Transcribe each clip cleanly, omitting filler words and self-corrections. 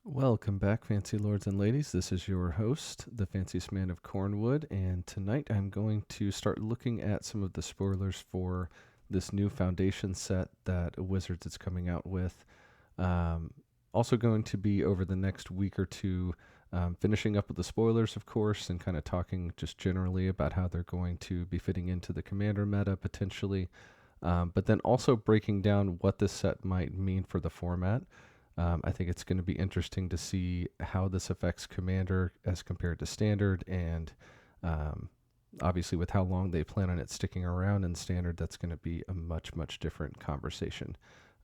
Welcome back, fancy lords and ladies. This is your host, the fanciest man of Cornwood, and tonight I'm going to start looking at some of the spoilers for this new foundation set that Wizards is coming out with. Um, Also, going to be over the next week or two, finishing up with the spoilers, of course, and kind of talking just generally about how they're going to be fitting into the Commander meta potentially, but then also breaking down what this set might mean for the format. I think it's going to be interesting to see how this affects Commander as compared to Standard, and um, obviously with how long they plan on it sticking around in Standard, that's going to be a much different conversation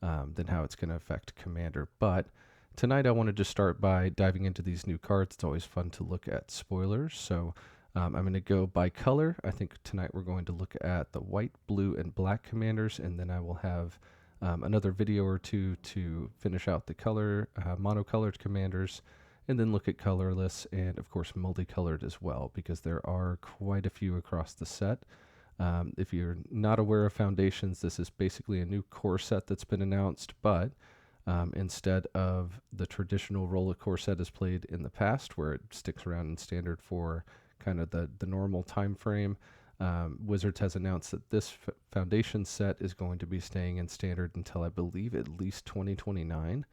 than how it's going to affect Commander. But tonight I want to just start by diving into these new cards. It's always fun to look at spoilers, so I'm going to go by color. I think tonight we're going to look at the white, blue, and black Commanders, and then I will have another video or two to finish out the monocolored Commanders, and then look at colorless and, of course, multicolored as well, because there are quite a few across the set. If you're not aware of Foundations, this is basically a new core set that's been announced, but instead of the traditional role a core set has played in the past, where it sticks around in Standard for kind of the normal time frame, Wizards has announced that this Foundation set is going to be staying in Standard until, I believe, at least 2029.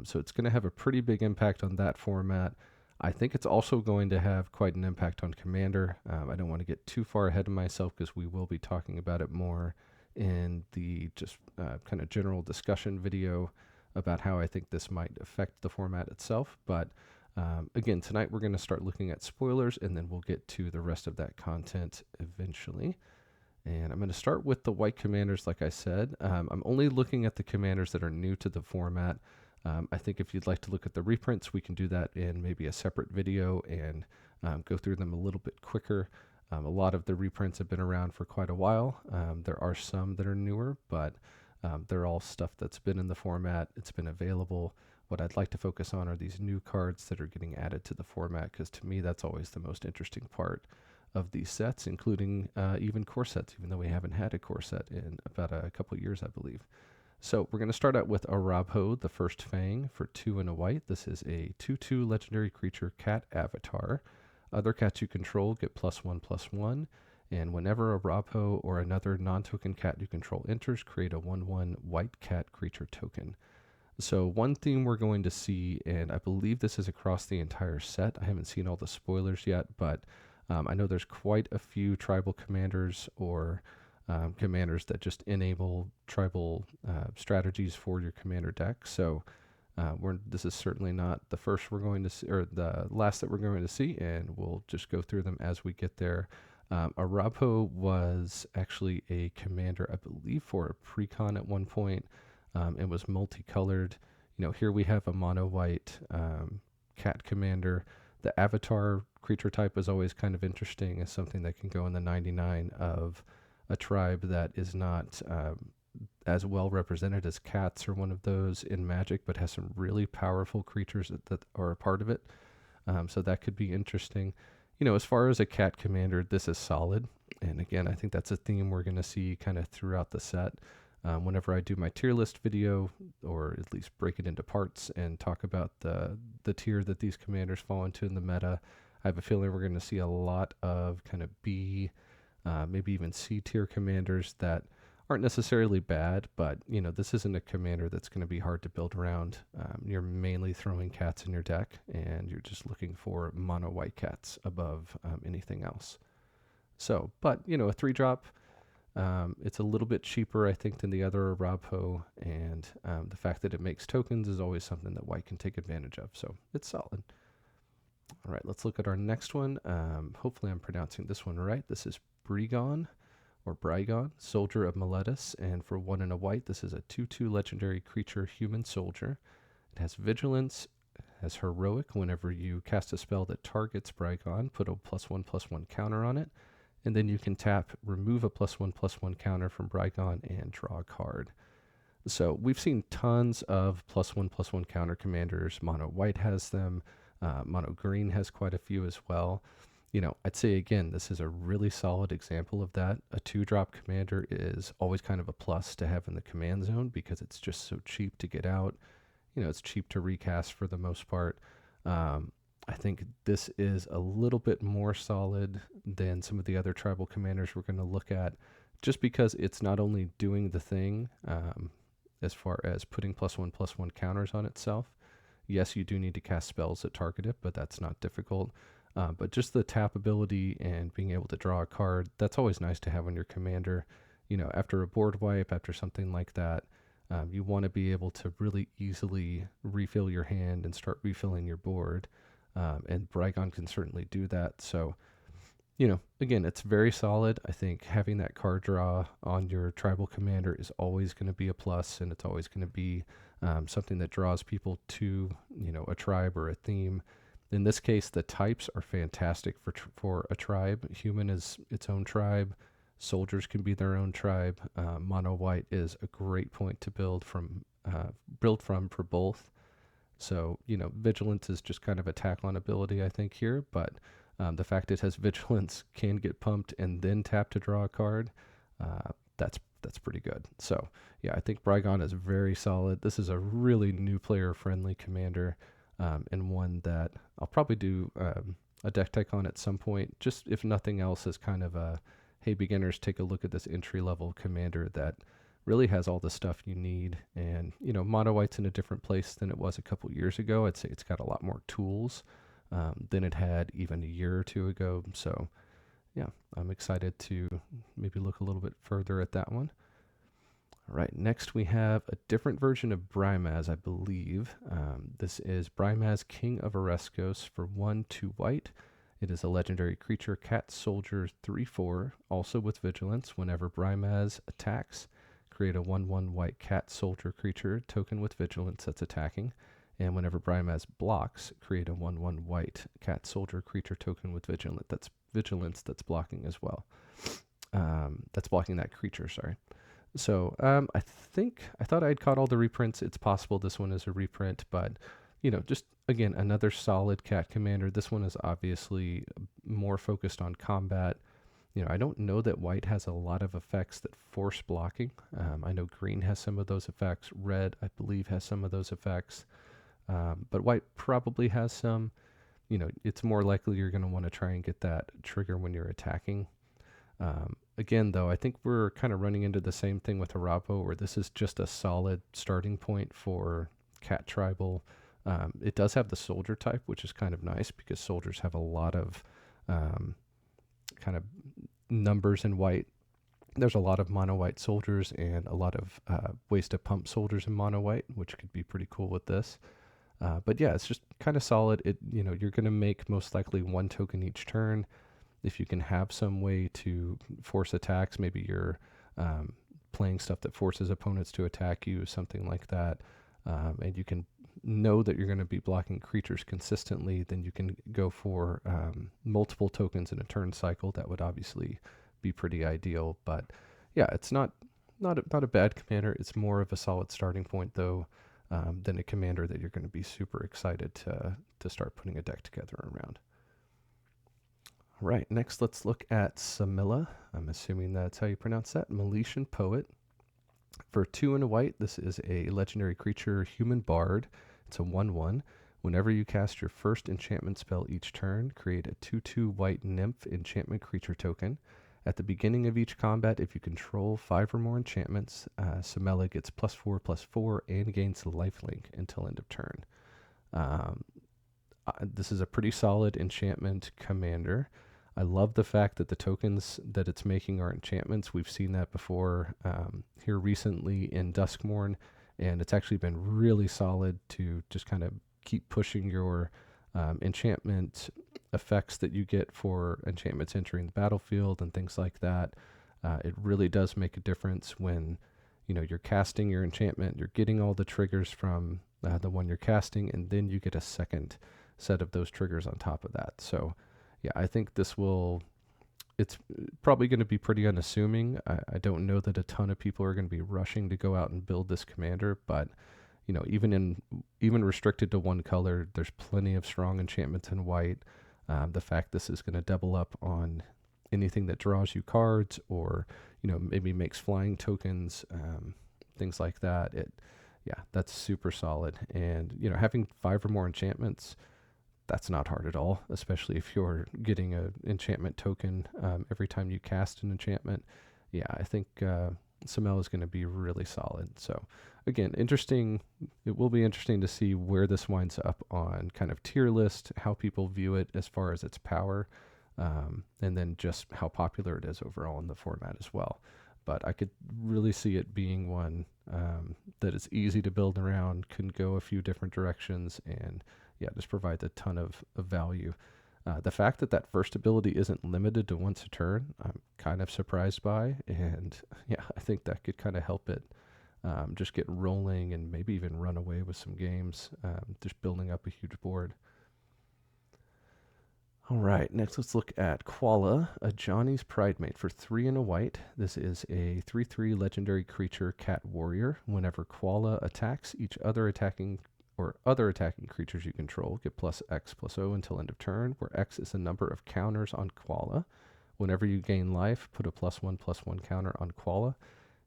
So it's going to have a pretty big impact on that format. I think it's also going to have quite an impact on Commander. I don't want to get too far ahead of myself because we will be talking about it more in the just kind of general discussion video about how I think this might affect the format itself. But again, tonight we're going to start looking at spoilers, and then we'll get to the rest of that content eventually. And I'm going to start with the white Commanders, like I said. I'm only looking at the Commanders that are new to the format. I think if you'd like to look at the reprints, we can do that in maybe a separate video and go through them a little bit quicker. A lot of the reprints have been around for quite a while. There are some that are newer, but they're all stuff that's been in the format. It's been available. What I'd like to focus on are these new cards that are getting added to the format, because to me, that's always the most interesting part of these sets, including even core sets, even though we haven't had a core set in about a couple years, I believe. So we're going to start out with Arabho, the First Fang, for 2 and a white. This is a 2/2 legendary creature cat avatar. Other cats you control get +1/+1, and whenever Arabho or another non-token cat you control enters, create a 1/1 white cat creature token. So one theme we're going to see, and I believe this is across the entire set. I haven't seen all the spoilers yet, but I know there's quite a few tribal commanders or commanders that just enable tribal strategies for your commander deck. So this is certainly not the first we're going to see, or the last that we're going to see, and we'll just go through them as we get there. Arabho was actually a commander, I believe, for a precon at one point. It was multicolored. Here we have a mono white cat commander. The avatar creature type is always kind of interesting as something that can go in the 99 of a tribe that is not as well represented as cats or one of those in Magic, but has some really powerful creatures that are a part of it. So that could be interesting. As far as a cat commander, this is solid. And again, I think that's a theme we're going to see kind of throughout the set. Whenever I do my tier list video, or at least break it into parts and talk about the tier that these commanders fall into in the meta, I have a feeling we're going to see a lot of kind of B, maybe even C tier commanders that aren't necessarily bad, but this isn't a commander that's going to be hard to build around. You're mainly throwing cats in your deck, and you're just looking for mono white cats above anything else. So, but a 3-drop. It's a little bit cheaper, I think, than the other Arabho, and the fact that it makes tokens is always something that white can take advantage of, so it's solid. All right, let's look at our next one. Hopefully I'm pronouncing this one right. This is Brigon, or Brygon, Soldier of Meletus, and for 1 and a white, this is a 2/2 legendary creature human soldier. It has vigilance, has heroic. Whenever you cast a spell that targets Brygon, put a +1/+1 counter on it, and then you can tap, remove a +1/+1 counter from Brygon, and draw a card. So we've seen tons of +1/+1 counter commanders. Mono white has them. Mono green has quite a few as well. I'd say again, this is a really solid example of that. A 2-drop commander is always kind of a plus to have in the command zone because it's just so cheap to get out. it's cheap to recast for the most part. I think this is a little bit more solid than some of the other tribal commanders we're going to look at, just because it's not only doing the thing as far as putting +1/+1 counters on itself. Yes, you do need to cast spells that target it, but that's not difficult. But just the tap ability and being able to draw a card, that's always nice to have on your commander. After a board wipe, after something like that, you want to be able to really easily refill your hand and start refilling your board. And Brygon can certainly do that. So, again, it's very solid. I think having that card draw on your tribal commander is always going to be a plus, and it's always going to be something that draws people to, a tribe or a theme. In this case, the types are fantastic for a tribe. Human is its own tribe. Soldiers can be their own tribe. Mono white is a great point to build from for both. So, vigilance is just kind of a tack on ability, I think, here. But the fact it has vigilance, can get pumped, and then tap to draw a card, that's pretty good. So, yeah, I think Brygon is very solid. This is a really new player-friendly commander, and one that I'll probably do a deck tech on at some point, just if nothing else as kind of a, hey, beginners, take a look at this entry-level commander that really has all the stuff you need. And, Mono White's in a different place than it was a couple years ago. I'd say it's got a lot more tools than it had even a year or two ago. So, yeah, I'm excited to maybe look a little bit further at that one. All right, next we have a different version of Brymaz, I believe. This is Brymaz, King of Oreskos for 1/2 white. It is a legendary creature, Cat Soldier 3/4, also with Vigilance. Whenever Brymaz attacks, create a 1/1 white Cat Soldier creature token with Vigilance that's attacking. And whenever Brymaz blocks, create a 1/1 white Cat Soldier creature token with Vigilance that's blocking as well. That's blocking that creature, sorry. So I thought I'd caught all the reprints. It's possible this one is a reprint, but just again, another solid cat commander. This one is obviously more focused on combat. I don't know that white has a lot of effects that force blocking. I know green has some of those effects. Red, I believe, has some of those effects. But white probably has some. It's more likely you're going to want to try and get that trigger when you're attacking. Again, though, I think we're kind of running into the same thing with Arapo, where this is just a solid starting point for cat tribal. It does have the soldier type, which is kind of nice because soldiers have a lot of kind of numbers in white. There's a lot of mono white soldiers and a lot of ways to pump soldiers in mono white, which could be pretty cool with this. But yeah, it's just kind of solid. You're going to make most likely one token each turn. If you can have some way to force attacks, maybe you're playing stuff that forces opponents to attack you, something like that, and you can know that you're going to be blocking creatures consistently, then you can go for multiple tokens in a turn cycle. That would obviously be pretty ideal. But yeah, it's not a bad commander. It's more of a solid starting point, though, than a commander that you're going to be super excited to start putting a deck together around. Right, next let's look at Samilla. I'm assuming that's how you pronounce that. Miletian Poet. For 2 and a white, this is a legendary creature, Human Bard. It's a 1/1. Whenever you cast your first enchantment spell each turn, create a 2/2 white Nymph enchantment creature token. At the beginning of each combat, if you control 5 or more enchantments, Samilla gets +4/+4 and gains lifelink until end of turn. This is a pretty solid enchantment commander. I love the fact that the tokens that it's making are enchantments. We've seen that before here recently in Duskmourn, and it's actually been really solid to just kind of keep pushing your enchantment effects that you get for enchantments entering the battlefield and things like that. It really does make a difference when you're casting your enchantment, you're getting all the triggers from the one you're casting, and then you get a second set of those triggers on top of that. So yeah, I think it's probably going to be pretty unassuming. I don't know that a ton of people are going to be rushing to go out and build this commander, but even restricted to one color, there's plenty of strong enchantments in white. The fact this is going to double up on anything that draws you cards or maybe makes flying tokens, things like that. Yeah, that's super solid. And, having 5 or more enchantments, that's not hard at all, especially if you're getting a enchantment token every time you cast an enchantment. Yeah, I think Samel is going to be really solid. So, again, interesting. It will be interesting to see where this winds up on kind of tier list, how people view it as far as its power, and then just how popular it is overall in the format as well. But I could really see it being one that is easy to build around, can go a few different directions, and yeah, just provides a ton of value. The fact that that first ability isn't limited to once a turn, I'm kind of surprised by, and yeah, I think that could kind of help it just get rolling and maybe even run away with some games, just building up a huge board. All right, next let's look at Koala, a Johnny's Pridemate for 3 and a white. This is a 3/3 legendary creature cat warrior. Whenever Koala attacks, each other attacking creatures you control get plus X plus O until end of turn, where X is the number of counters on Koala. Whenever you gain life, put a +1/+1 counter on Koala.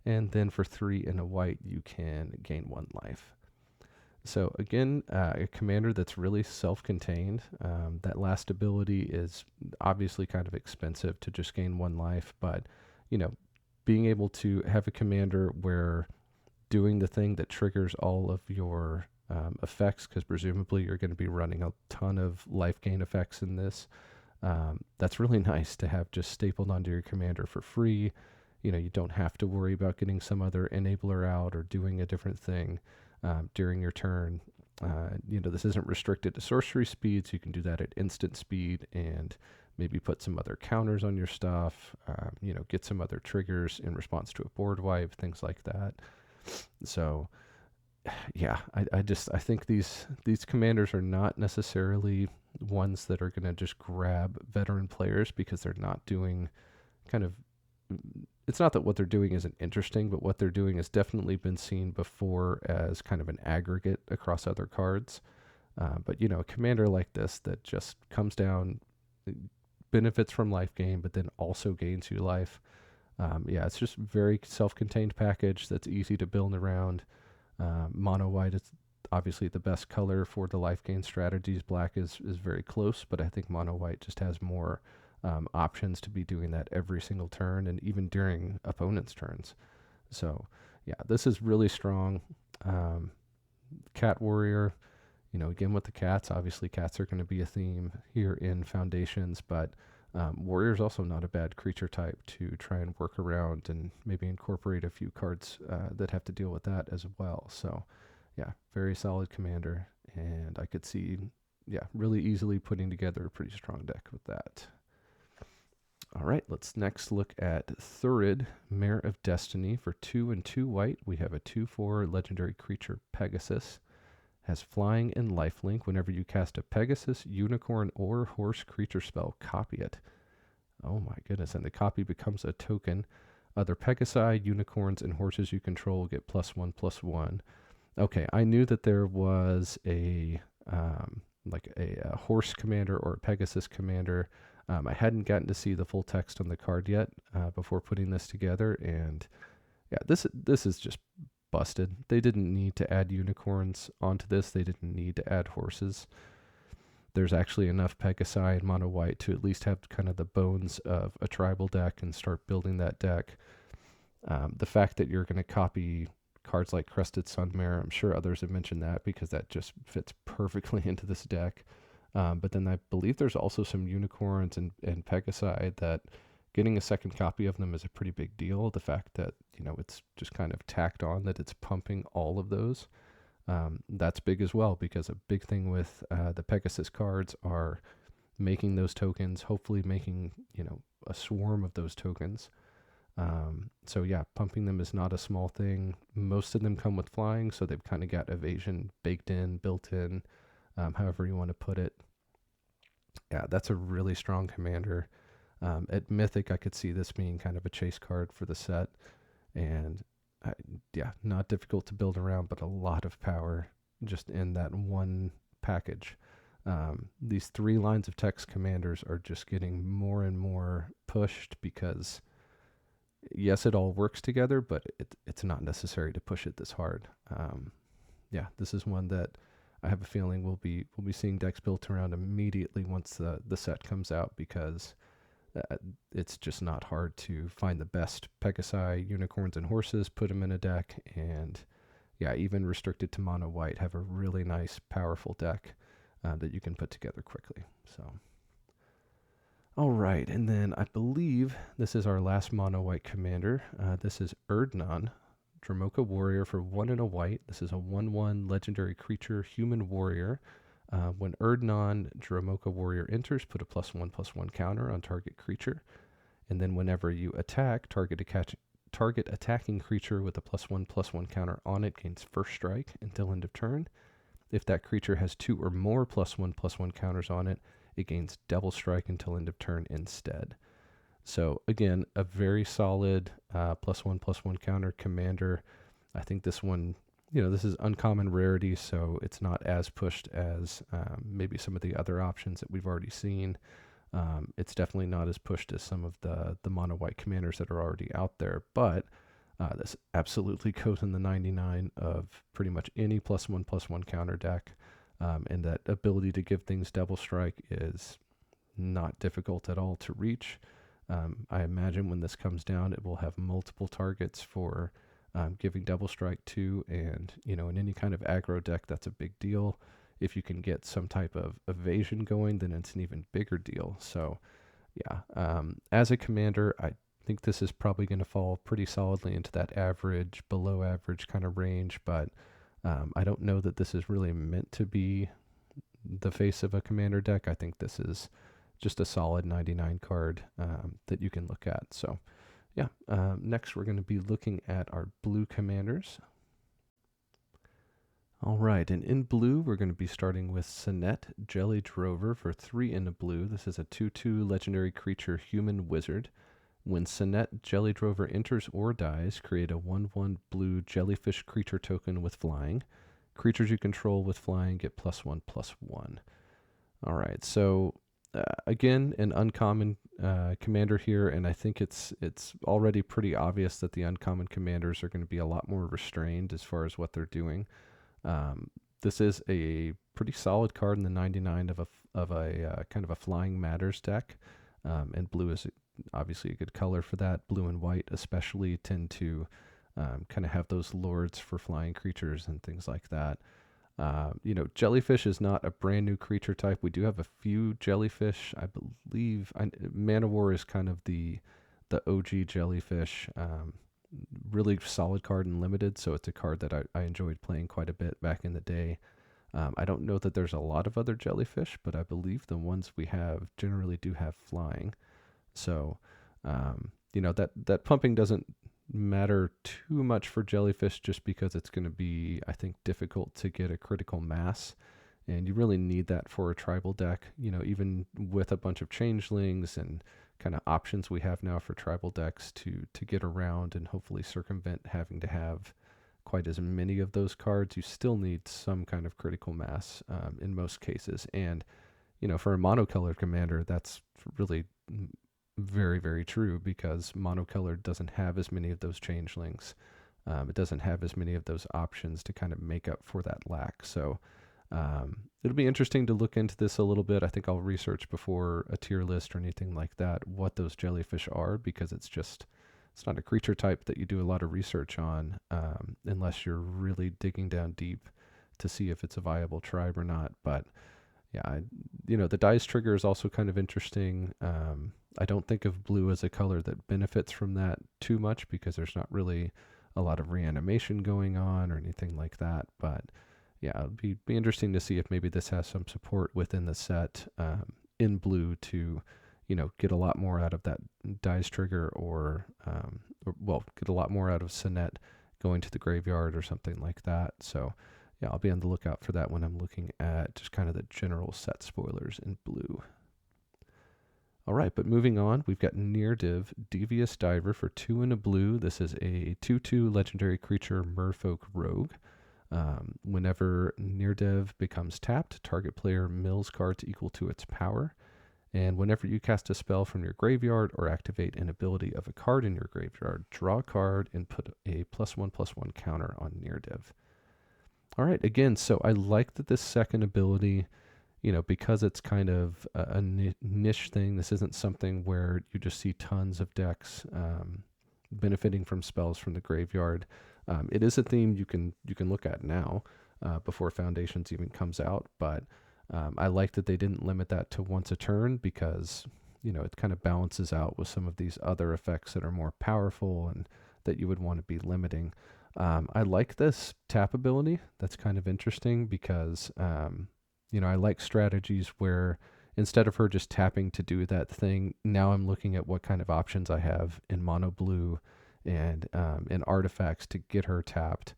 And then for 3 and a white, you can gain 1 life. So again, a commander that's really self-contained. That last ability is obviously kind of expensive to just gain 1 life, but being able to have a commander where doing the thing that triggers all of your effects, because presumably you're going to be running a ton of life gain effects in this. That's really nice to have just stapled onto your commander for free. You don't have to worry about getting some other enabler out or doing a different thing during your turn. This isn't restricted to sorcery speed, so you can do that at instant speed and maybe put some other counters on your stuff, get some other triggers in response to a board wipe, things like that. So yeah, I think these commanders are not necessarily ones that are going to just grab veteran players because they're not doing kind of, it's not that what they're doing isn't interesting, but what they're doing has definitely been seen before as kind of an aggregate across other cards. But a commander like this that just comes down, benefits from life gain, but then also gains you life. Yeah, it's just very self-contained package that's easy to build around. Mono white is obviously the best color for the life gain strategies. Black is very close, but I think mono white just has more options to be doing that every single turn and even during opponents' turns. So yeah, this is really strong. Cat warrior, again with the cats, obviously cats are going to be a theme here in Foundations, but warrior is also not a bad creature type to try and work around and maybe incorporate a few cards that have to deal with that as well. So yeah, very solid commander, and I could see, yeah, really easily putting together a pretty strong deck with that. All right, let's next look at Thurid, Mare of Destiny. For 2 and 2 white, we have a 2/4 legendary creature, Pegasus. Has flying and lifelink. Whenever you cast a Pegasus, unicorn, or horse creature spell, copy it. Oh my goodness, and the copy becomes a token. Other Pegasi, unicorns, and horses you control get +1/+1. Okay, I knew that there was a horse commander or a Pegasus commander. I hadn't gotten to see the full text on the card yet before putting this together, and yeah, this is just busted. They didn't need to add unicorns onto this. They didn't need to add horses. There's actually enough Pegasi and mono white to at least have kind of the bones of a tribal deck and start building that deck. The fact that you're going to copy cards like Crested Sunmare, I'm sure others have mentioned that because that just fits perfectly into this deck. But then I believe there's also some unicorns and Pegasi that getting a second copy of them is a pretty big deal. The fact that, it's just kind of tacked on that it's pumping all of those. That's big as well, because a big thing with the Pegasus cards are making those tokens, hopefully making, a swarm of those tokens. So yeah, pumping them is not a small thing. Most of them come with flying, so they've kind of got evasion baked in, built in, however you want to put it. Yeah, that's a really strong commander. At Mythic, I could see this being kind of a chase card for the set. And yeah, not difficult to build around, but a lot of power just in that one package. These 3 lines of text commanders are just getting more and more pushed because, yes, it all works together, but it's not necessary to push it this hard. yeah, this is one that I have a feeling we'll be seeing decks built around immediately once the set comes out, because uh, it's just not hard to find the best Pegasi, unicorns, and horses, put them in a deck, and yeah, even restricted to mono white, have a really nice, powerful deck that you can put together quickly. So, all right, and then I believe this is our last mono white commander. This is Erdnon, Dramoka Warrior for 1 and a white. This is a 1/1 legendary creature, human warrior. When Erdnon Dramoka Warrior enters, put a +1/+1 counter on target creature. And then whenever you attack, target attacking creature with a +1/+1 counter on it gains first strike until end of turn. If that creature has 2 or more +1/+1 counters on it, it gains double strike until end of turn instead. So again, a very solid +1/+1 counter commander. I think this one, this is uncommon rarity, so it's not as pushed as maybe some of the other options that we've already seen. It's definitely not as pushed as some of the mono white commanders that are already out there, but this absolutely goes in the 99 of pretty much any +1/+1 counter deck, and that ability to give things double strike is not difficult at all to reach. I imagine when this comes down, it will have multiple targets for giving double strike to, and in any kind of aggro deck, that's a big deal. If you can get some type of evasion going, then it's an even bigger deal. So, yeah, as a commander, I think this is probably going to fall pretty solidly into that average, below average kind of range, but I don't know that this is really meant to be the face of a commander deck. I think this is just a solid 99 card that you can look at. So, yeah, next we're going to be looking at our blue commanders. All right, and in blue, we're going to be starting with Sinette Jelly Drover for 3 in the blue. This is a 2/2 legendary creature, human wizard. When Sinette Jelly Drover enters or dies, create a 1/1 blue jellyfish creature token with flying. Creatures you control with flying get +1/+1. All right, so again, an uncommon commander here, and I think it's already pretty obvious that the uncommon commanders are going to be a lot more restrained as far as what they're doing. This is a pretty solid card in the 99 of a kind of a flying matters deck, and blue is obviously a good color for that. Blue and white especially tend to kind of have those lords for flying creatures and things like that. Jellyfish is not a brand new creature type. We do have a few jellyfish. I believe Manowar is kind of the OG jellyfish. Really solid card in limited, so it's a card that I enjoyed playing quite a bit back in the day. I don't know that there's a lot of other jellyfish, but I believe the ones we have generally do have flying. So, that pumping doesn't matter too much for jellyfish, just because it's going to be, I think, difficult to get a critical mass, and you really need that for a tribal deck. Even with a bunch of changelings and kind of options we have now for tribal decks to get around and hopefully circumvent having to have quite as many of those cards, you still need some kind of critical mass in most cases. And for a monocolored commander, that's really very, very true, because monocolored doesn't have as many of those changelings. It doesn't have as many of those options to kind of make up for that lack. So it'll be interesting to look into this a little bit. I think I'll research before a tier list or anything like that what those jellyfish are, because it's not a creature type that you do a lot of research on unless you're really digging down deep to see if it's a viable tribe or not. But yeah, the dice trigger is also kind of interesting. I don't think of blue as a color that benefits from that too much, because there's not really a lot of reanimation going on or anything like that. But yeah, it'd be interesting to see if maybe this has some support within the set in blue to, get a lot more out of that dice trigger, or get a lot more out of Sinette going to the graveyard or something like that. So yeah, I'll be on the lookout for that when I'm looking at just kind of the general set spoilers in blue. All right, but moving on, we've got Nirdiv, Devious Diver for 2 in a blue. This is a 2/2 legendary creature, Merfolk Rogue. Whenever Nirdiv becomes tapped, target player mills cards equal to its power. And whenever you cast a spell from your graveyard or activate an ability of a card in your graveyard, draw a card and put a +1/+1 counter on Nirdiv. All right, again, so I like that this second ability, because it's kind of a niche thing. This isn't something where you just see tons of decks benefiting from spells from the graveyard. It is a theme you can look at now before Foundations even comes out, but I like that they didn't limit that to once a turn because it kind of balances out with some of these other effects that are more powerful and that you would want to be limiting. I like this tap ability. That's kind of interesting because I like strategies where instead of her just tapping to do that thing, now I'm looking at what kind of options I have in mono blue and in artifacts to get her tapped.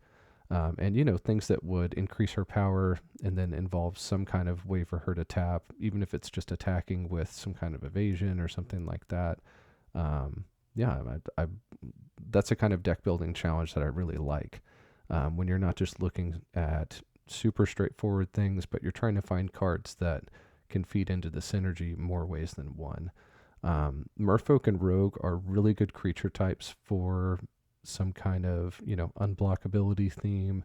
And things that would increase her power and then involve some kind of way for her to tap, even if it's just attacking with some kind of evasion or something like that. Yeah, that's a kind of deck building challenge that I really like. When you're not just looking at super straightforward things, but you're trying to find cards that can feed into the synergy more ways than one. Merfolk and Rogue are really good creature types for some kind of, unblockability theme,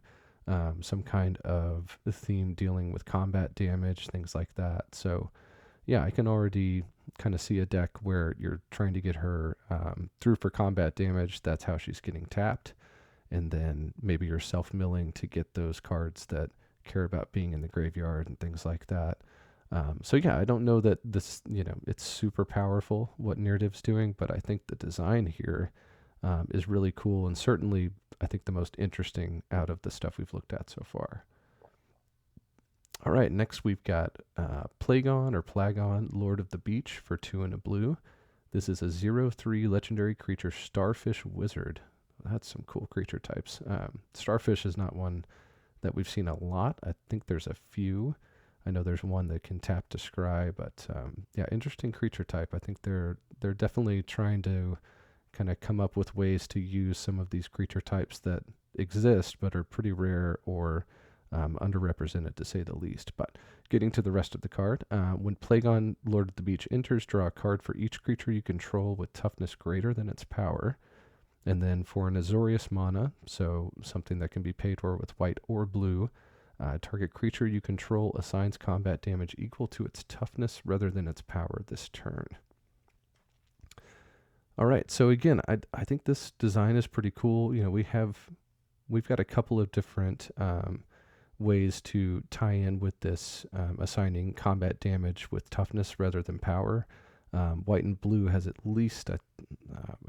some kind of theme dealing with combat damage, things like that. So, yeah, I can already kind of see a deck where you're trying to get her through for combat damage. That's how she's getting tapped. And then maybe you're self-milling to get those cards that care about being in the graveyard and things like that. So yeah, I don't know that this, it's super powerful what Narrative's doing, but I think the design here is really cool and certainly I think the most interesting out of the stuff we've looked at so far. All right, next we've got Plagon, Lord of the Beach for 2 and a blue. This is a 0/3 legendary creature, Starfish Wizard. That's some cool creature types. Starfish is not one that we've seen a lot. I think there's a few. I know there's one that can tap to scry, but yeah, interesting creature type. I think they're definitely trying to kind of come up with ways to use some of these creature types that exist but are pretty rare or underrepresented to say the least. But getting to the rest of the card, when Plagon, Lord of the Beach enters, draw a card for each creature you control with toughness greater than its power. And then for an Azorius mana, so something that can be paid for with white or blue, target creature you control assigns combat damage equal to its toughness rather than its power this turn. All right, so again, I think this design is pretty cool. We've got a couple of different ways to tie in with this, assigning combat damage with toughness rather than power. White and blue has at least a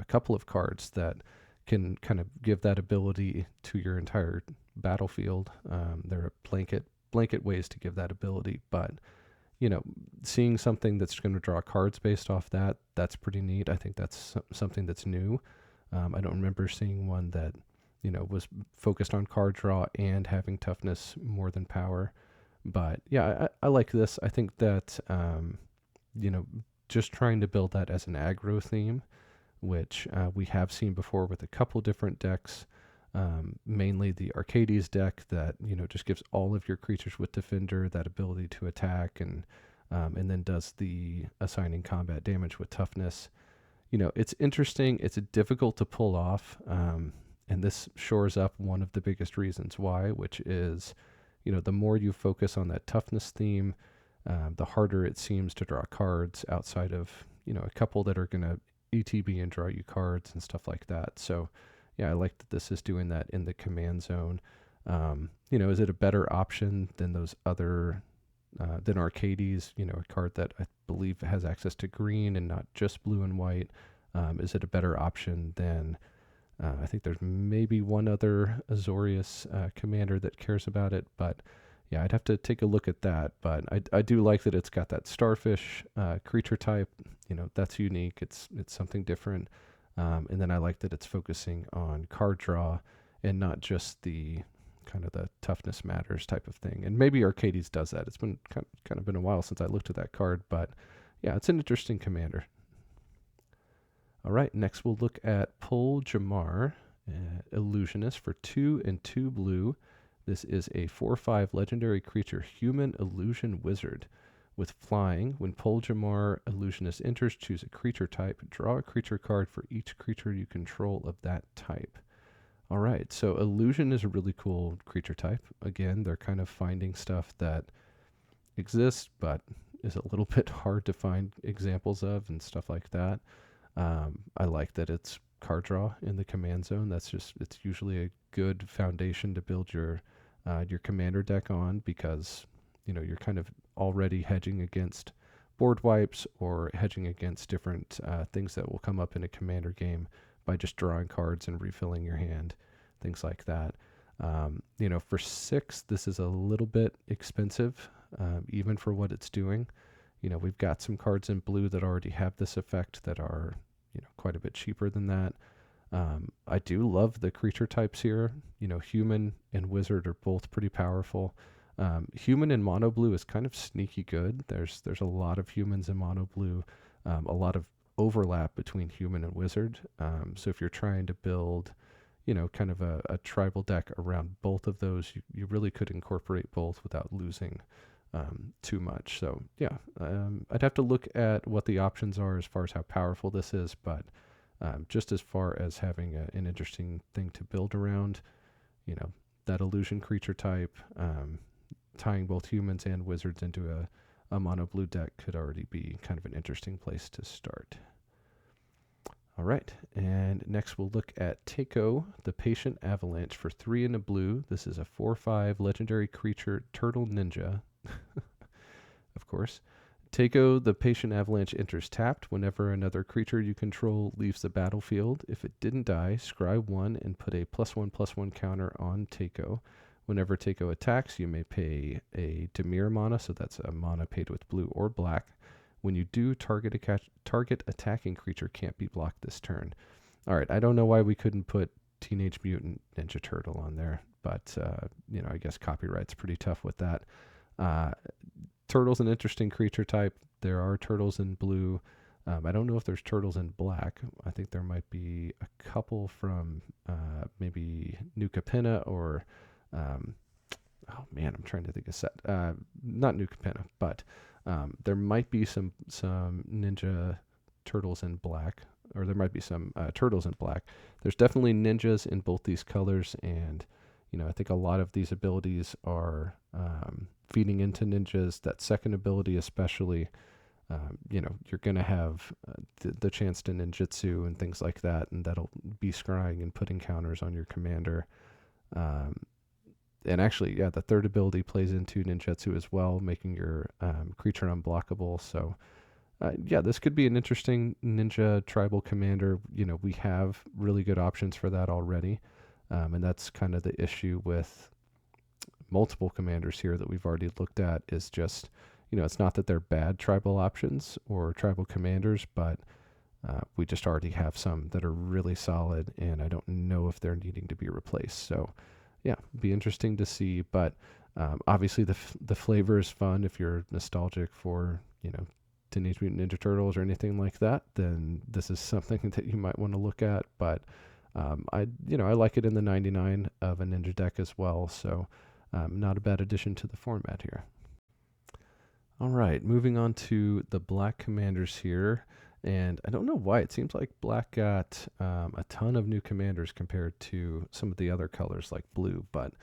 couple of cards that can kind of give that ability to your entire battlefield. There are blanket ways to give that ability, but seeing something that's going to draw cards based off that's pretty neat. I think that's something that's new. I don't remember seeing one that was focused on card draw and having toughness more than power. But yeah, I like this. I think that just trying to build that as an aggro theme, which we have seen before with a couple different decks, mainly the Arcades deck that just gives all of your creatures with Defender that ability to attack and then does the assigning combat damage with toughness. It's interesting. It's difficult to pull off, and this shores up one of the biggest reasons why, which is the more you focus on that toughness theme, the harder it seems to draw cards outside of, a couple that are going to ETB and draw you cards and stuff like that. So, yeah, I like that this is doing that in the command zone. Is it a better option than those other, than Arcades, a card that I believe has access to green and not just blue and white? Is it a better option than, I think there's maybe one other Azorius commander that cares about it, but yeah, I'd have to take a look at that, but I do like that it's got that starfish creature type. That's unique. It's something different, and then I like that it's focusing on card draw and not just the kind of the toughness matters type of thing. And maybe Arcades does that. It's been kind of been a while since I looked at that card, but yeah, it's an interesting commander. All right, next we'll look at Pull Jamar, Illusionist for 2 and 2 blue. This is a 4/5 legendary creature, human illusion wizard. With flying, when Pull Jamar Illusionist enters, choose a creature type. Draw a creature card for each creature you control of that type. All right, so illusion is a really cool creature type. Again, they're kind of finding stuff that exists, but is a little bit hard to find examples of and stuff like that. I like that it's card draw in the command zone. It's usually a good foundation to build your commander deck on, because you're kind of already hedging against board wipes or hedging against different things that will come up in a commander game by just drawing cards and refilling your hand, things like that. For 6, this is a little bit expensive, even for what it's doing. We've got some cards in blue that already have this effect that are, quite a bit cheaper than that. I do love the creature types here. Human and wizard are both pretty powerful. Human in mono blue is kind of sneaky good. There's a lot of humans in mono blue, a lot of overlap between human and wizard. So if you're trying to build, kind of a tribal deck around both of those, you really could incorporate both without losing too much. So yeah, I'd have to look at what the options are as far as how powerful this is, but just as far as having an interesting thing to build around, that illusion creature type, tying both humans and wizards into a mono blue deck could already be kind of an interesting place to start. All right, and next we'll look at Takeo, the Patient Avalanche for 3 and a blue. This is a 4/5 legendary creature turtle ninja. Of course. Takeo, the Patient Avalanche enters tapped whenever another creature you control leaves the battlefield. If it didn't die, scry 1 and put a +1/+1 counter on Takeo. Whenever Takeo attacks, you may pay a Dimir mana, so that's a mana paid with blue or black. When you do, target attacking creature can't be blocked this turn. All right, I don't know why we couldn't put Teenage Mutant Ninja Turtle on there, but I guess copyright's pretty tough with that. Turtle's an interesting creature type. There are turtles in blue. I don't know if there's turtles in black. I think there might be a couple from maybe New Capenna or oh man, I'm trying to think of set. Not New Capenna, but there might be some ninja turtles in black, or there might be some turtles in black. There's definitely ninjas in both these colors, and I think a lot of these abilities are feeding into ninjas. That second ability especially, you're going to have the chance to ninjutsu and things like that, and that'll be scrying and putting counters on your commander. And actually, yeah, the third ability plays into ninjutsu as well, making your creature unblockable. So, yeah, this could be an interesting ninja tribal commander. We have really good options for that already. And that's kind of the issue with multiple commanders here that we've already looked at, is just, it's not that they're bad tribal options or tribal commanders, but we just already have some that are really solid, and I don't know if they're needing to be replaced. So, yeah, be interesting to see. But obviously the flavor is fun. If you're nostalgic for, Teenage Mutant Ninja Turtles or anything like that, then this is something that you might want to look at. But I like it in the 99 of a ninja deck as well. So not a bad addition to the format here. All right, moving on to the black commanders here. And I don't know why, it seems like black got a ton of new commanders compared to some of the other colors like blue. But,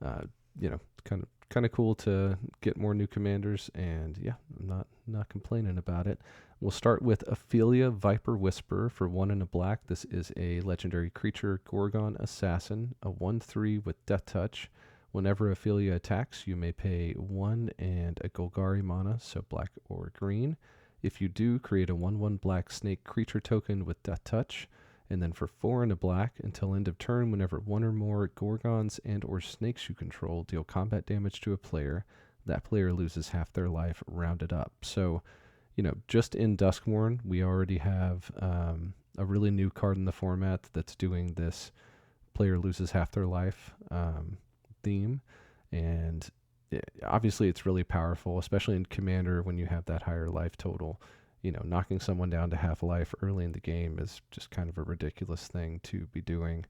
kind of cool to get more new commanders. And yeah, I'm not complaining about it. We'll start with Ophelia Viper Whisperer for 1 and a black. This is a legendary creature, Gorgon Assassin, a 1/3 with Death Touch. Whenever Ophelia attacks, you may pay 1 and a Golgari mana, so black or green. If you do, create a 1/1 black snake creature token with Death Touch. And then for 4 and a black, until end of turn, whenever 1 or more Gorgons and or snakes you control deal combat damage to a player, that player loses half their life, rounded up. So, just in Duskmourn, we already have a really new card in the format that's doing this player loses half their life theme. And obviously it's really powerful, especially in Commander when you have that higher life total. Knocking someone down to half life early in the game is just kind of a ridiculous thing to be doing.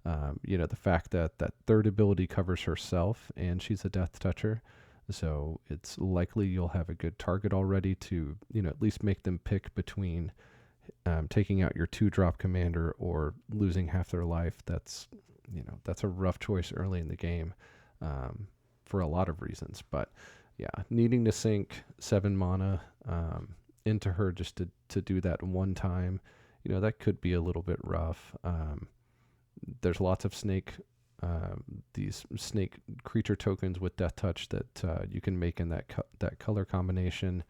The fact that that third ability covers herself and she's a Death Toucher, so it's likely you'll have a good target already to, at least make them pick between taking out your 2-drop commander or losing half their life. That's, that's a rough choice early in the game, for a lot of reasons. But yeah, needing to sink 7 mana into her just to do that one time, that could be a little bit rough. There's lots of these snake creature tokens with Death Touch that you can make in that color combination.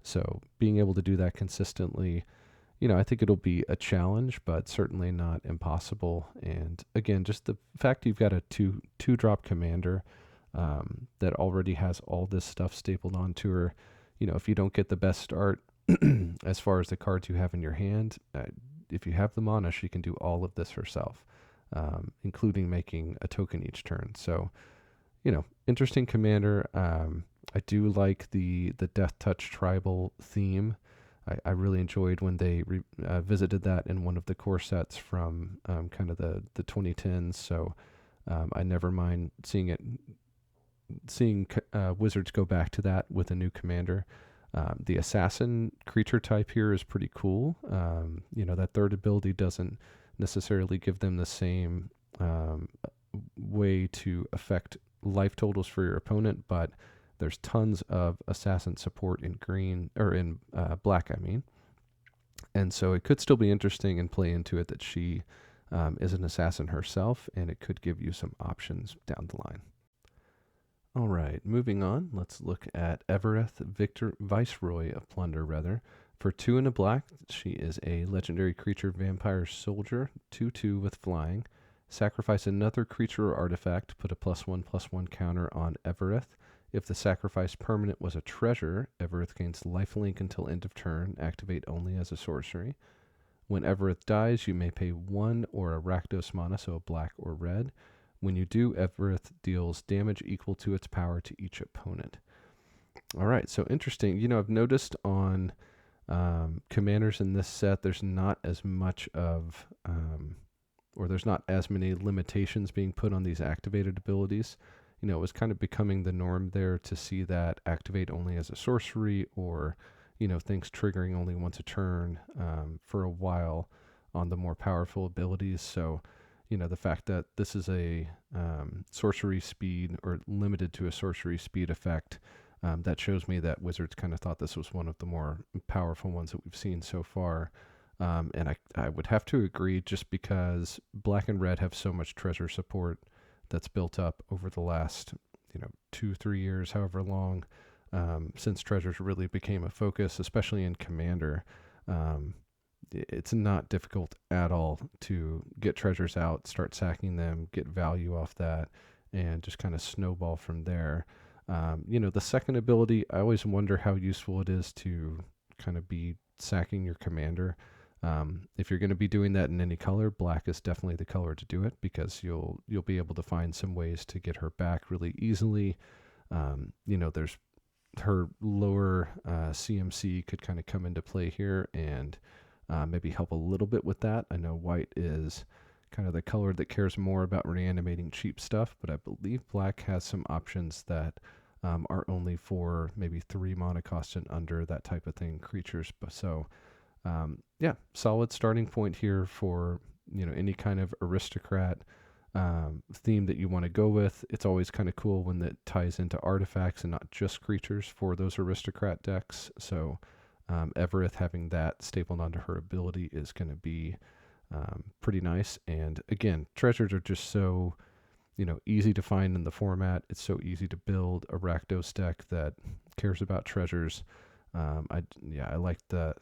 So being able to do that consistently, I think it'll be a challenge, but certainly not impossible. And again, just the fact you've got a two drop commander that already has all this stuff stapled onto her. If you don't get the best start as far as the cards you have in your hand, if you have the mana, she can do all of this herself, including making a token each turn. So, interesting commander. I do like the Death Touch tribal theme. I really enjoyed when they visited that in one of the core sets from kind of the 2010s. So I never mind seeing Wizards go back to that with a new commander. The assassin creature type here is pretty cool. That third ability doesn't necessarily give them the same way to affect life totals for your opponent, but there's tons of assassin support in green, or in black, I mean. And so it could still be interesting and play into it that she is an assassin herself, and it could give you some options down the line. All right, moving on, let's look at Evereth, Viceroy of Plunder, rather. For 2 and a black, she is a legendary creature vampire soldier, 2/2 with flying. Sacrifice another creature or artifact, put a +1/+1 counter on Evereth. If the sacrificed permanent was a treasure, Evereth gains lifelink until end of turn, activate only as a sorcery. When Evereth dies, you may pay 1 or a Rakdos mana, so a black or red. When you do, Evereth deals damage equal to its power to each opponent. All right, so interesting. I've noticed on commanders in this set, there's not as much of, or there's not as many limitations being put on these activated abilities. It was kind of becoming the norm there to see that activate only as a sorcery, or, things triggering only once a turn for a while on the more powerful abilities. So, the fact that this is a sorcery speed, or limited to a sorcery speed effect, that shows me that Wizards kind of thought this was one of the more powerful ones that we've seen so far. And I would have to agree, just because black and red have so much treasure support that's built up over the last 2-3 years, however long, since treasures really became a focus, especially in Commander. It's not difficult at all to get treasures out, start sacking them, get value off that, and just kind of snowball from there. The second ability, I always wonder how useful it is to kind of be sacking your commander. If you're going to be doing that in any color, black is definitely the color to do it, because you'll be able to find some ways to get her back really easily. There's her lower CMC could kind of come into play here and maybe help a little bit with that. I know white is kind of the color that cares more about reanimating cheap stuff, but I believe black has some options that are only for maybe 3 mana cost and under, that type of thing, creatures. So solid starting point here for any kind of aristocrat theme that you want to go with. It's always kind of cool when that ties into artifacts and not just creatures for those aristocrat decks. So Evereth having that stapled onto her ability is going to be pretty nice. And again, treasures are just so easy to find in the format. It's so easy to build a Rakdos deck that cares about treasures. I like that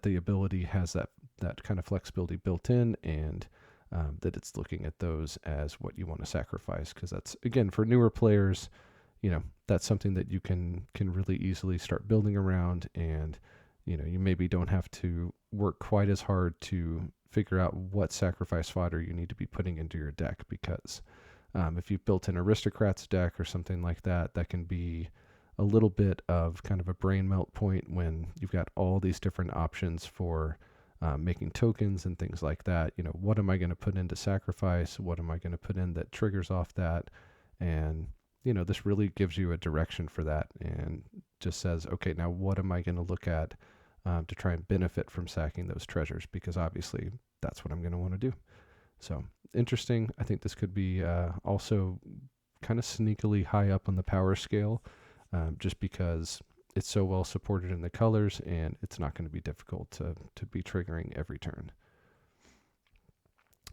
the ability has that kind of flexibility built in, and that it's looking at those as what you want to sacrifice, because that's, again, for newer players, that's something that you can really easily start building around, and you maybe don't have to work quite as hard to figure out what sacrifice fodder you need to be putting into your deck, because if you've built an aristocrats deck or something like that, that can be a little bit of kind of a brain melt point when you've got all these different options for making tokens and things like that. What am I going to put into sacrifice? What am I going to put in that triggers off that? And this really gives you a direction for that, and just says, okay, now what am I going to look at to try and benefit from sacking those treasures? Because obviously that's what I'm going to want to do. So interesting. I think this could be also kind of sneakily high up on the power scale, just because it's so well supported in the colors, and it's not going to be difficult to be triggering every turn.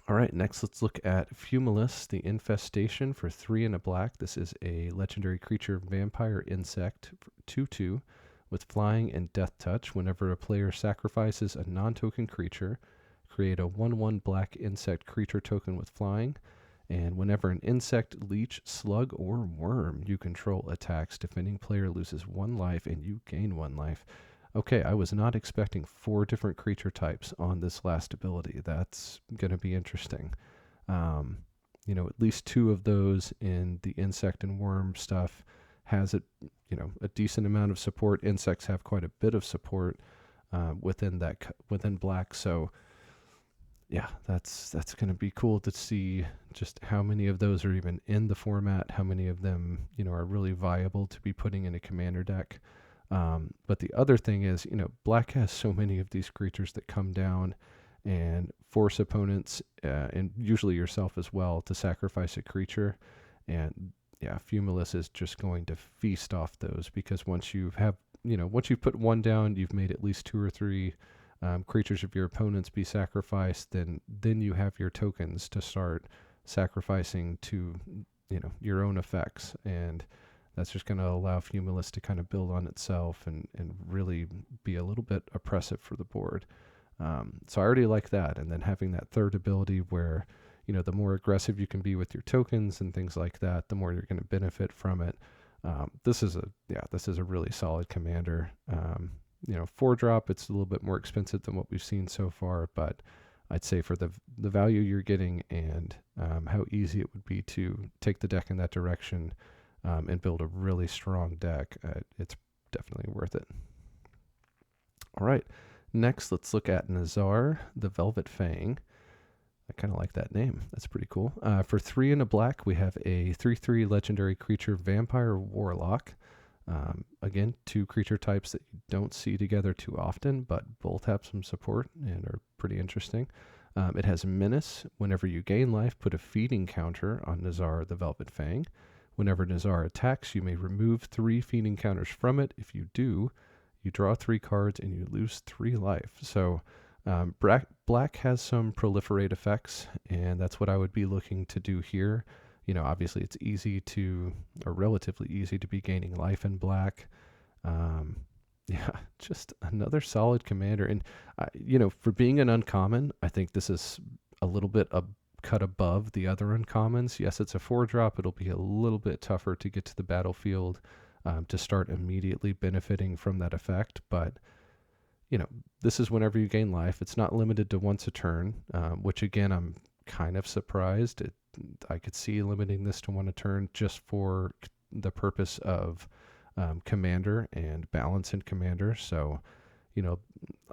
All right, next let's look at Fumulus, the Infestation for 3 and a black. This is a legendary creature vampire insect, 2/2, with flying and death touch. Whenever a player sacrifices a non-token creature, create a 1/1 black insect creature token with flying. And whenever an insect, leech, slug, or worm you control attacks, defending player loses 1 life and you gain 1 life. Okay, I was not expecting 4 different creature types on this last ability. That's going to be interesting. At least 2 of those in the insect and worm stuff has a decent amount of support. Insects have quite a bit of support within black. So yeah, that's going to be cool to see just how many of those are even in the format, how many of them are really viable to be putting in a commander deck. But the other thing is, black has so many of these creatures that come down and force opponents, and usually yourself as well, to sacrifice a creature. And yeah, Fumulus is just going to feast off those, because once you've put 1 down, you've made at least 2 or 3 creatures of your opponents be sacrificed. Then you have your tokens to start sacrificing to your own effects, and that's just going to allow Fumulus to kind of build on itself and really be a little bit oppressive for the board. So I already like that. And then having that third ability where, the more aggressive you can be with your tokens and things like that, the more you're going to benefit from it. This is a really solid commander. 4-drop, it's a little bit more expensive than what we've seen so far, but I'd say for the value you're getting and how easy it would be to take the deck in that direction, and build a really strong deck, it's definitely worth it. All right, next let's look at Nazar, the Velvet Fang. I kind of like that name. That's pretty cool. For 3 and a black, we have a 3/3 legendary creature vampire warlock. Again, 2 creature types that you don't see together too often, but both have some support and are pretty interesting. It has Menace. Whenever you gain life, put a feeding counter on Nazar, the Velvet Fang. Whenever Nazar attacks, you may remove 3 feeding counters from it. If you do, you draw 3 cards and you lose 3 life. So black has some proliferate effects, and that's what I would be looking to do here. Obviously it's relatively easy to be gaining life in black. Just another solid commander. And, for being an uncommon, I think this is a little bit cut above the other uncommons. Yes, it's a 4-drop. It'll be a little bit tougher to get to the battlefield to start immediately benefiting from that effect. But, this is whenever you gain life. It's not limited to once a turn, which again, I'm kind of surprised. I could see limiting this to 1 a turn just for the purpose of commander and balance in commander. So,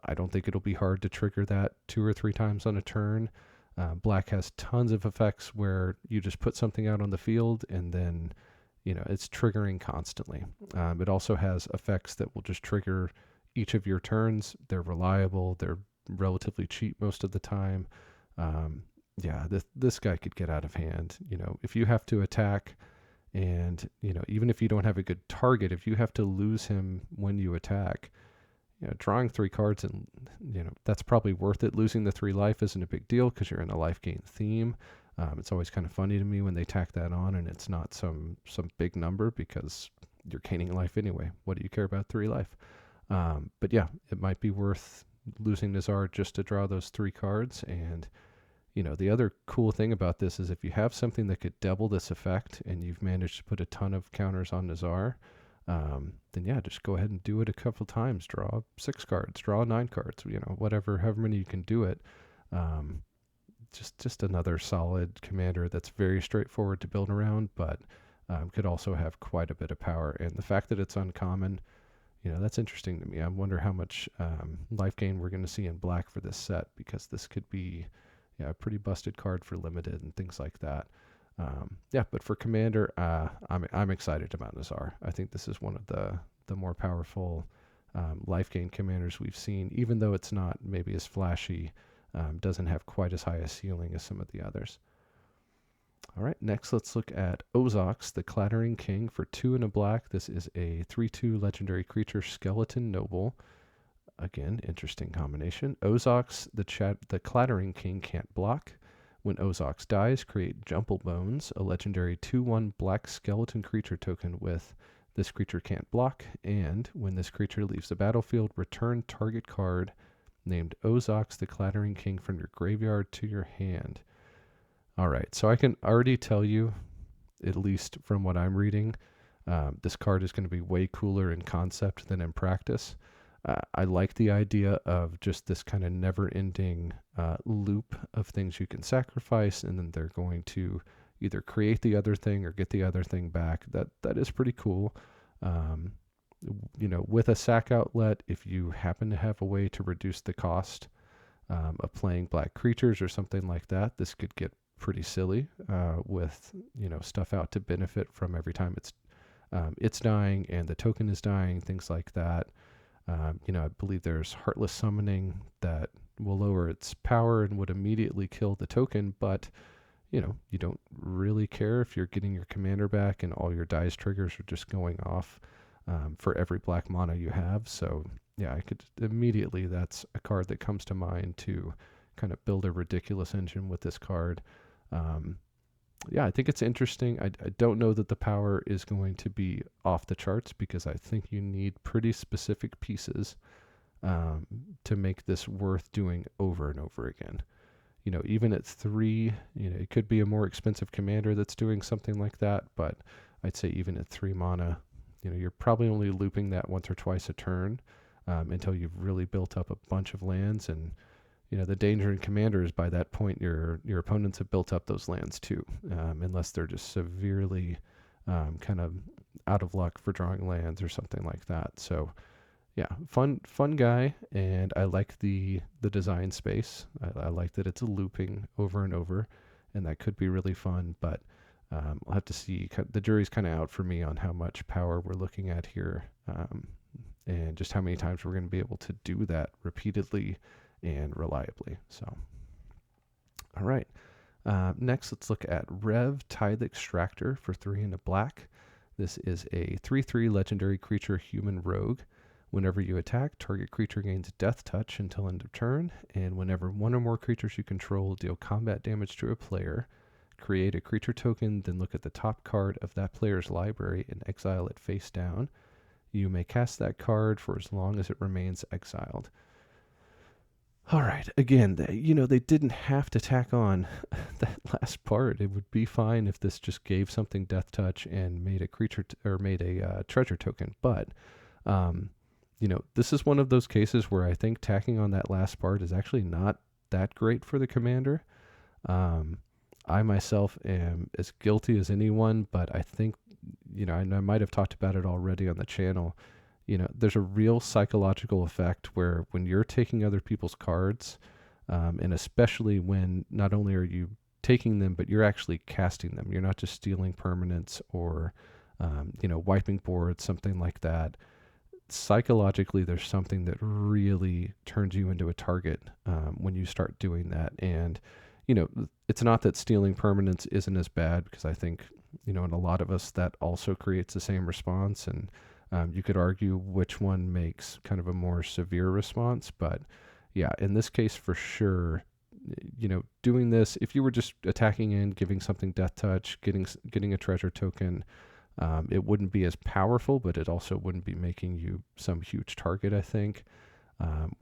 I don't think it'll be hard to trigger that 2 or 3 times on a turn. Black has tons of effects where you just put something out on the field and then, it's triggering constantly. It also has effects that will just trigger each of your turns. They're reliable. They're relatively cheap most of the time. This guy could get out of hand. If you have to attack and, even if you don't have a good target, if you have to lose him when you attack, drawing 3 cards and, that's probably worth it. Losing the 3 life isn't a big deal because you're in a life gain theme. It's always kind of funny to me when they tack that on and it's not some big number because you're gaining life anyway. What do you care about 3 life? But yeah, it might be worth losing Nazar just to draw those 3 cards. And, the other cool thing about this is if you have something that could double this effect and you've managed to put a ton of counters on Nazar, then yeah, just go ahead and do it a couple times. Draw 6 cards, draw 9 cards, however many you can do it. Just another solid commander that's very straightforward to build around, but could also have quite a bit of power. And the fact that it's uncommon, that's interesting to me. I wonder how much life gain we're going to see in black for this set, because this could be a pretty busted card for limited and things like that. But for commander, I'm excited about Nazar. I think this is one of the more powerful life gain commanders we've seen, even though it's not maybe as flashy. Doesn't have quite as high a ceiling as some of the others. All right, next let's look at Ozox, the Clattering King for 2 and a black. This is a 3/2 legendary creature, Skeleton Noble. Again, interesting combination. Ozox, the Clattering King, can't block. When Ozox dies, create Jumble Bones, a legendary 2/1 black skeleton creature token with this creature can't block, and when this creature leaves the battlefield, return target card named Ozox the Clattering King from your graveyard to your hand. All right, so I can already tell you, at least from what I'm reading, this card is going to be way cooler in concept than in practice. I like the idea of just this kind of never-ending loop of things you can sacrifice, and then they're going to either create the other thing or get the other thing back. That is pretty cool. With a sack outlet, if you happen to have a way to reduce the cost of playing black creatures or something like that, this could get pretty silly with stuff out to benefit from every time it's dying and the token is dying, things like that. I believe there's Heartless Summoning that will lower its power and would immediately kill the token, but you don't really care if you're getting your commander back and all your dice triggers are just going off for every black mana you have. So yeah, I could immediately, that's a card that comes to mind to kind of build a ridiculous engine with this card. I think it's interesting. I don't know that the power is going to be off the charts because I think you need pretty specific pieces to make this worth doing over and over again. Even at 3, it could be a more expensive commander that's doing something like that, but I'd say even at 3 mana, you're probably only looping that once or twice a turn until you've really built up a bunch of lands. And the danger in commander is by that point your opponents have built up those lands too, unless they're just severely kind of out of luck for drawing lands or something like that. So yeah, fun guy, and I like the design space. I like that it's a looping over and over, and that could be really fun, but I'll have to see. The jury's kind of out for me on how much power we're looking at here, and just how many times we're going to be able to do that repeatedly and reliably. So, all right. Next, let's look at Rev, Tithe Extractor for 3 and a black. This is a 3/3 legendary creature, human rogue. Whenever you attack, target creature gains Death Touch until end of turn, and whenever one or more creatures you control deal combat damage to a player, create a creature token, then look at the top card of that player's library and exile it face down. You may cast that card for as long as it remains exiled. All right, again, they didn't have to tack on that last part. It would be fine if this just gave something Death Touch and made a creature or made a treasure token, but this is one of those cases where I think tacking on that last part is actually not that great for the commander. I myself am as guilty as anyone, but I think, and I might have talked about it already on the channel, there's a real psychological effect where when you're taking other people's cards, and especially when not only are you taking them, but you're actually casting them. You're not just stealing permanents or, wiping boards, something like that. Psychologically, there's something that really turns you into a target when you start doing that. And, it's not that stealing permanents isn't as bad, because I think, in a lot of us that also creates the same response. And you could argue which one makes kind of a more severe response. But yeah, in this case, for sure, doing this, if you were just attacking in, giving something Death Touch, getting a treasure token, it wouldn't be as powerful, but it also wouldn't be making you some huge target, I think.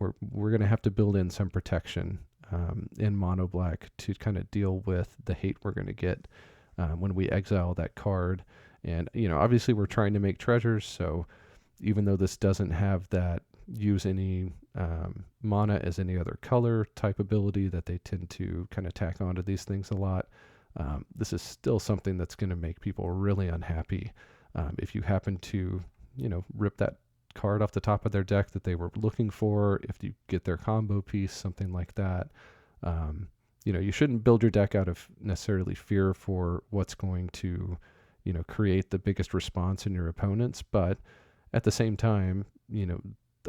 We're going to have to build in some protection in mono black to kind of deal with the hate we're going to get when we exile that card. And, obviously we're trying to make treasures, so even though this doesn't have that use any mana as any other color type ability that they tend to kind of tack onto these things a lot, this is still something that's going to make people really unhappy if you happen to, rip that card off the top of their deck that they were looking for, if you get their combo piece, something like that. You shouldn't build your deck out of necessarily fear for what's going to, create the biggest response in your opponents. But at the same time,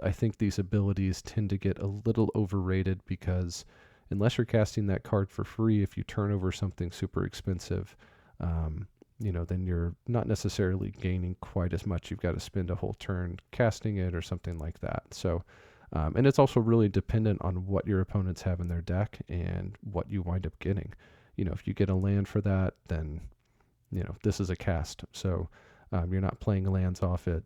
I think these abilities tend to get a little overrated because, unless you're casting that card for free, if you turn over something super expensive, then you're not necessarily gaining quite as much. You've got to spend a whole turn casting it or something like that. So, and it's also really dependent on what your opponents have in their deck and what you wind up getting. If you get a land for that, then, this is a cast. So you're not playing lands off it,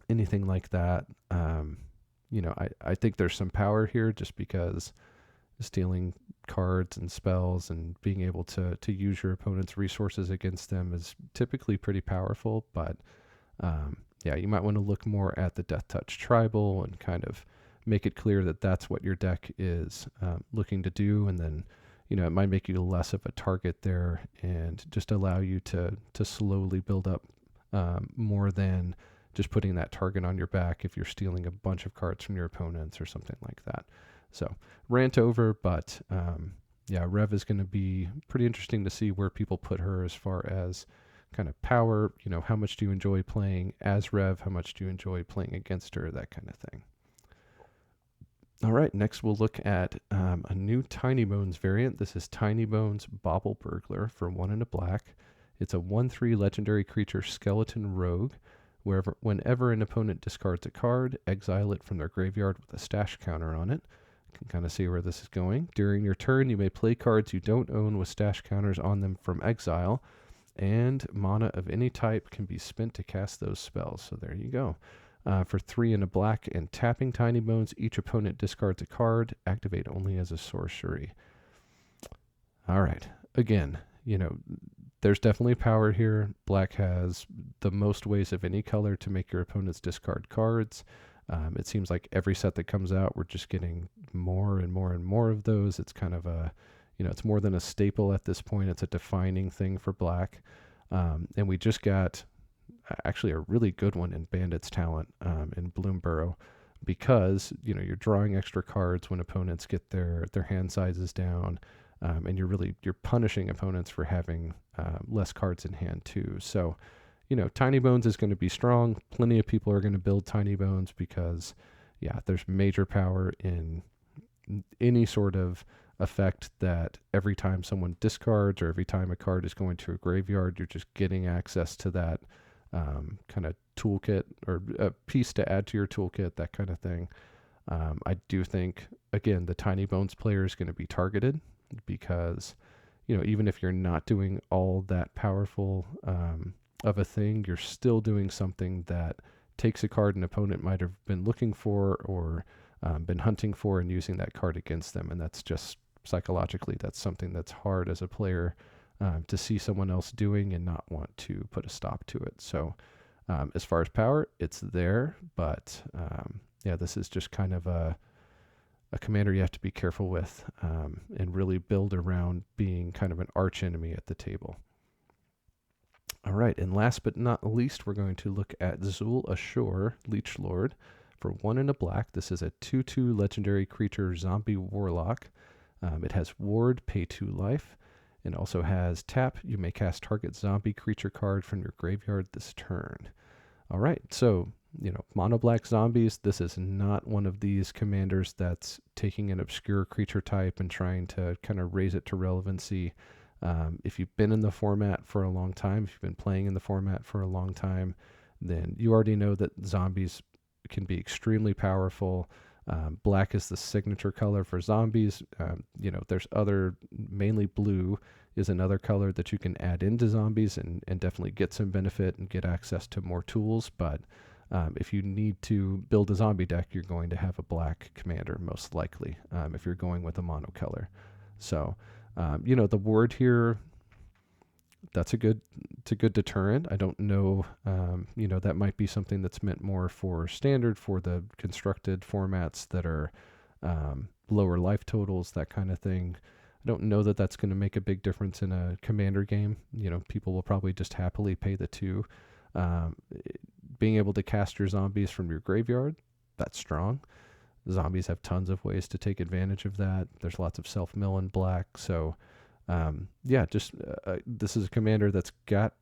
anything like that. I think there's some power here just because stealing cards and spells and being able to use your opponent's resources against them is typically pretty powerful. But you might want to look more at the Death Touch Tribal and kind of make it clear that that's what your deck is looking to do. And then, it might make you less of a target there and just allow you to slowly build up more than just putting that target on your back if you're stealing a bunch of cards from your opponents or something like that. So rant over, but Rev is going to be pretty interesting to see where people put her as far as kind of power. How much do you enjoy playing as Rev? How much do you enjoy playing against her? That kind of thing. All right, next we'll look at a new Tiny Bones variant. This is Tiny Bones Bauble Burglar for 1 and a black. It's a 1/3 legendary creature skeleton rogue. Whenever an opponent discards a card, exile it from their graveyard with a stash counter on it. You can kind of see where this is going. During your turn, you may play cards you don't own with stash counters on them from exile, and mana of any type can be spent to cast those spells. So there you go. For 3 and a black and tapping Tiny Bones, each opponent discards a card, activate only as a sorcery. All right. Again, there's definitely power here. Black has the most ways of any color to make your opponents discard cards. It seems like every set that comes out, we're just getting more and more and more of those. It's kind of it's more than a staple at this point. It's a defining thing for Black. And we just got actually a really good one in Bandit's Talent in Bloomborough, because, you're drawing extra cards when opponents get their hand sizes down. And you're punishing opponents for having less cards in hand too. So, Tiny Bones is going to be strong. Plenty of people are going to build Tiny Bones because, there's major power in any sort of effect that every time someone discards or every time a card is going to a graveyard, you're just getting access to that kind of toolkit or a piece to add to your toolkit, that kind of thing. I do think, again, the Tiny Bones player is going to be targeted, because even if you're not doing all that powerful of a thing, you're still doing something that takes a card an opponent might have been looking for or been hunting for and using that card against them. And that's just psychologically, that's something that's hard as a player to see someone else doing and not want to put a stop to it. So as far as power, it's there, but this is just kind of a commander you have to be careful with and really build around being kind of an arch enemy at the table. All right, and last but not least, we're going to look at Zul Ashur, Leech Lord, for 1 and a black. This is a 2/2 legendary creature zombie warlock. It has ward, pay 2 life. It also has tap. You may cast target zombie creature card from your graveyard this turn. All right, so mono black zombies, this is not one of these commanders that's taking an obscure creature type and trying to kind of raise it to relevancy. If you've been in the format for a long time, if you've been playing in the format for a long time, then you already know that zombies can be extremely powerful. Black is the signature color for zombies. There's mainly blue is another color that you can add into zombies and definitely get some benefit and get access to more tools. But if you need to build a zombie deck, you're going to have a black commander, most likely, if you're going with a monocolor. So, the word here, it's a good deterrent. I don't know, that might be something that's meant more for standard, for the constructed formats that are lower life totals, that kind of thing. I don't know that that's going to make a big difference in a commander game. People will probably just happily pay the 2. Being able to cast your zombies from your graveyard, that's strong. Zombies have tons of ways to take advantage of that. There's lots of self-mill in Black. So, this is a commander that's got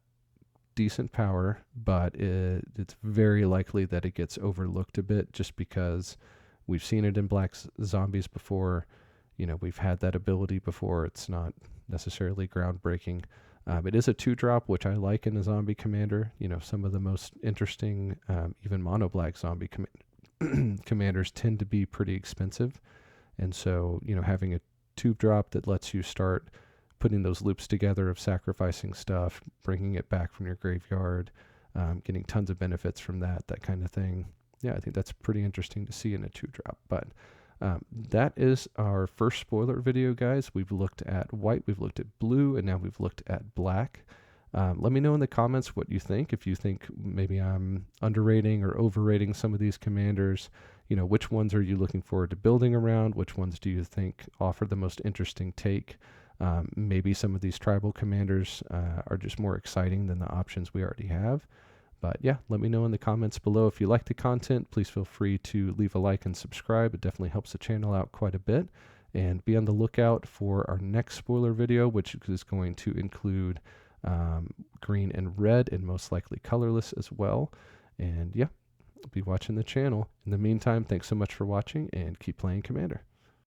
decent power, but it's very likely that it gets overlooked a bit just because we've seen it in Black zombies before. we've had that ability before. It's not necessarily groundbreaking. It is a 2-drop, which I like in a zombie commander. Some of the most interesting, even mono black zombie commanders tend to be pretty expensive. And so, having a 2-drop that lets you start putting those loops together of sacrificing stuff, bringing it back from your graveyard, getting tons of benefits from that kind of thing. Yeah, I think that's pretty interesting to see in a 2-drop. But that is our first spoiler video, guys. We've looked at white, we've looked at blue, and now we've looked at black. Let me know in the comments what you think. If you think maybe I'm underrating or overrating some of these commanders, which ones are you looking forward to building around? Which ones do you think offer the most interesting take? Maybe some of these tribal commanders are just more exciting than the options we already have. But yeah, let me know in the comments below. If you like the content, please feel free to leave a like and subscribe. It definitely helps the channel out quite a bit. And be on the lookout for our next spoiler video, which is going to include green and red, and most likely colorless as well. And yeah, be watching the channel. In the meantime, thanks so much for watching, and keep playing Commander.